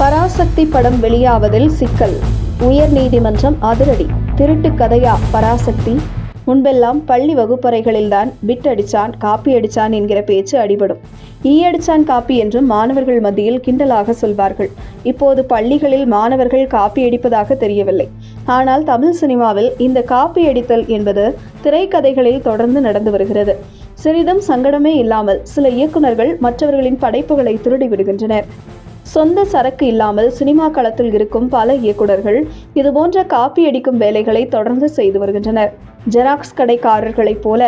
பராசக்தி படம் வெளியாவதில் சிக்கல். உயர்நீதிமன்றம் அதிரடி. திருட்டு கதையா பராசக்தி? முன்பெல்லாம் பள்ளி வகுப்பறைகளில்தான் பிட் அடிச்சான், காப்பி அடிச்சான் என்கிற பேச்சு அடிபடும். ஈ அடிச்சான் காப்பி என்றும் மாணவர்கள் மத்தியில் கிண்டலாக சொல்வார்கள். இப்போது பள்ளிகளில் மாணவர்கள் காப்பி அடிப்பதாக தெரியவில்லை. ஆனால் தமிழ் சினிமாவில் இந்த காப்பி அடித்தல் என்பது திரைக்கதைகளில் தொடர்ந்து நடந்து வருகிறது. சிறிதும் சங்கடமே இல்லாமல் சில இயக்குநர்கள் மற்றவர்களின் படைப்புகளை திருடி விடுகின்றனர். சொந்த சரக்கு இல்லாமல் சினிமா களத்தில் இருக்கும் பல இயக்குநர்கள் இதுபோன்ற காப்பி அடிக்கும் வேலைகளை தொடர்ந்து செய்து வருகின்றனர். ஜெராக்ஸ் கடைக்காரர்களைப் போல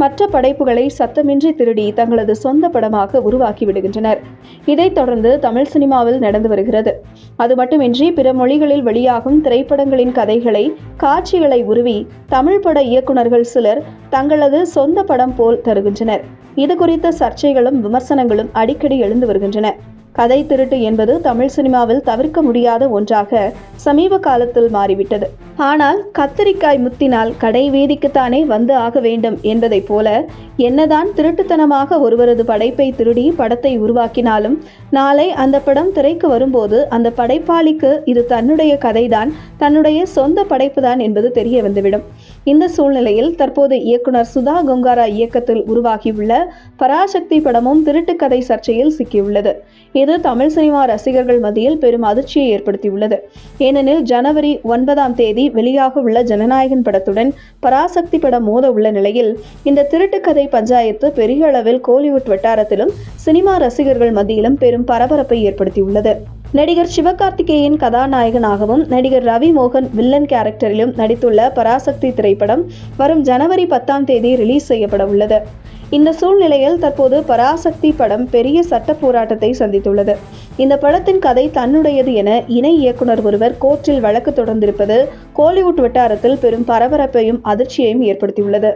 மற்ற படைப்புகளை சத்தமின்றி திருடி தங்களது சொந்த படமாக உருவாக்கி விடுகின்றனர். இதைத் தொடர்ந்து தமிழ் சினிமாவில் நடந்து வருகிறது. அது மட்டுமின்றி பிற மொழிகளில் வெளியாகும் திரைப்படங்களின் கதைகளை, காட்சிகளை உருவி தமிழ் பட இயக்குநர்கள் சிலர் தங்களது சொந்த படம் போல் தருகின்றனர். இது குறித்த சர்ச்சைகளும் விமர்சனங்களும் அடிக்கடி எழுந்து வருகின்றன. கதை திருட்டு என்பது தமிழ் சினிமாவில் தவிர்க்க முடியாத ஒன்றாக சமீப காலத்தில் மாறிவிட்டது. ஆனால் கத்தரிக்காய் முத்தினால் கடை வீதிக்குத்தானே வந்து ஆக வேண்டும் என்பதைப் போல என்னதான் திருட்டுத்தனமாக ஒருவரது படைப்பை திருடி படத்தை உருவாக்கினாலும் நாளை அந்த படம் திரைக்கு வரும்போது அந்த படைப்பாளிக்கு இது தன்னுடைய கதைதான், தன்னுடைய சொந்த படைப்புதான் என்பது தெரிய வந்துவிடும். இந்த சூழ்நிலையில் தற்போது இயக்குனர் சுதா கொங்காரா இயக்கத்தில் உருவாகியுள்ள பராசக்தி படமும் திருட்டு கதை சர்ச்சையில் சிக்கியுள்ளது. இது தமிழ் சினிமா ரசிகர்கள் மத்தியில் பெரும் அதிர்ச்சியை ஏற்படுத்தியுள்ளது. ஏனெனில் ஜனவரி 9 வெளியாக உள்ள ஜனநாயகன் படத்துடன் பராசக்தி படம் மோத உள்ள நிலையில் இந்த திருட்டு கதை பஞ்சாயத்து பெரிய அளவில் கோலிவுட் வட்டாரத்திலும் சினிமா ரசிகர்கள் மத்தியிலும் பெரும் பரபரப்பை ஏற்படுத்தியுள்ளது. நடிகர் சிவகார்த்திகேயன் கதாநாயகனாகவும் நடிகர் ரவி மோகன் வில்லன் கேரக்டரிலும் நடித்துள்ள பராசக்தி திரைப்படம் வரும் ஜனவரி 10 ரிலீஸ் செய்யப்பட உள்ளது. இந்த சூழ்நிலையில் தற்போது பராசக்தி படம் பெரிய சட்ட போராட்டத்தை சந்தித்துள்ளது. இந்த படத்தின் கதை தன்னுடையது என இணை இயக்குனர் ஒருவர் கோர்ட்டில் வழக்கு தொடர்ந்திருப்பது கோலிவுட் வட்டாரத்தில் பெரும் பரபரப்பையும் அதிர்ச்சியையும் ஏற்படுத்தியுள்ளது.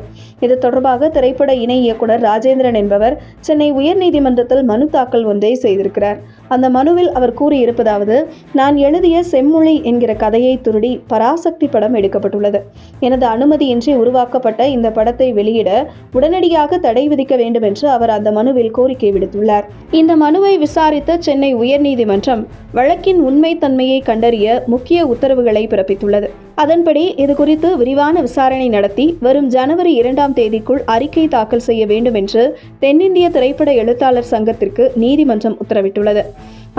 இது தொடர்பாக திரைப்பட இணை இயக்குனர் ராஜேந்திரன் என்பவர் சென்னை உயர்நீதிமன்றத்தில் மனு தாக்கல் ஒன்றை செய்திருக்கிறார். அந்த மனுவில் அவர் கூறியிருப்பதாவது: நான் எழுதிய செம்மொழி என்கிற கதையை திருடி பராசக்தி படம் எடுக்கப்பட்டுள்ளது. எனது அனுமதியின்றி உருவாக்கப்பட்ட இந்த படத்தை வெளியிட உடனடியாக தடை விதிக்க வேண்டும் என்று அவர் அந்த மனுவில் கோரிக்கை விடுத்துள்ளார். இந்த மனுவை விசாரித்த சென்னை உயர்நீதிமன்றம் வழக்கின் உண்மைத்தன்மையை கண்டறிய முக்கிய உத்தரவுகளை பிறப்பித்துள்ளது. அதன்படி இது குறித்து விரிவான விசாரணை நடத்தி வரும் ஜனவரி 2 அறிக்கை தாக்கல் செய்ய வேண்டும் என்று தென்னிந்திய திரைப்பட எழுத்தாளர் சங்கத்திற்கு நீதிமன்றம் உத்தரவிட்டுள்ளது.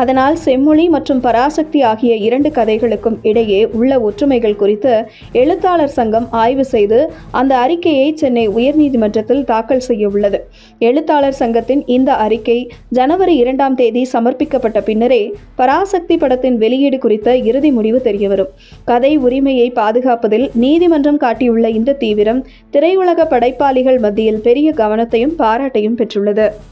அதனால் செம்மொழி மற்றும் பராசக்தி ஆகிய 2 கதைகளுக்கும் இடையே உள்ள ஒற்றுமைகள் குறித்து எழுத்தாளர் சங்கம் ஆய்வு செய்து அந்த அறிக்கையை சென்னை உயர்நீதிமன்றத்தில் தாக்கல் செய்ய உள்ளது. எழுத்தாளர் சங்கத்தின் இந்த அறிக்கை ஜனவரி 2 சமர்ப்பிக்கப்பட்ட பின்னரே பராசக்தி படத்தின் வெளியீடு குறித்த இறுதி முடிவு தெரியவரும். கதை உரிமையை பாதுகாப்பதில் நீதிமன்றம் காட்டியுள்ள இந்த தீவிரம் திரையுலக படைப்பாளிகள் மத்தியில் பெரிய கவனத்தையும் பாராட்டையும் பெற்றுள்ளது.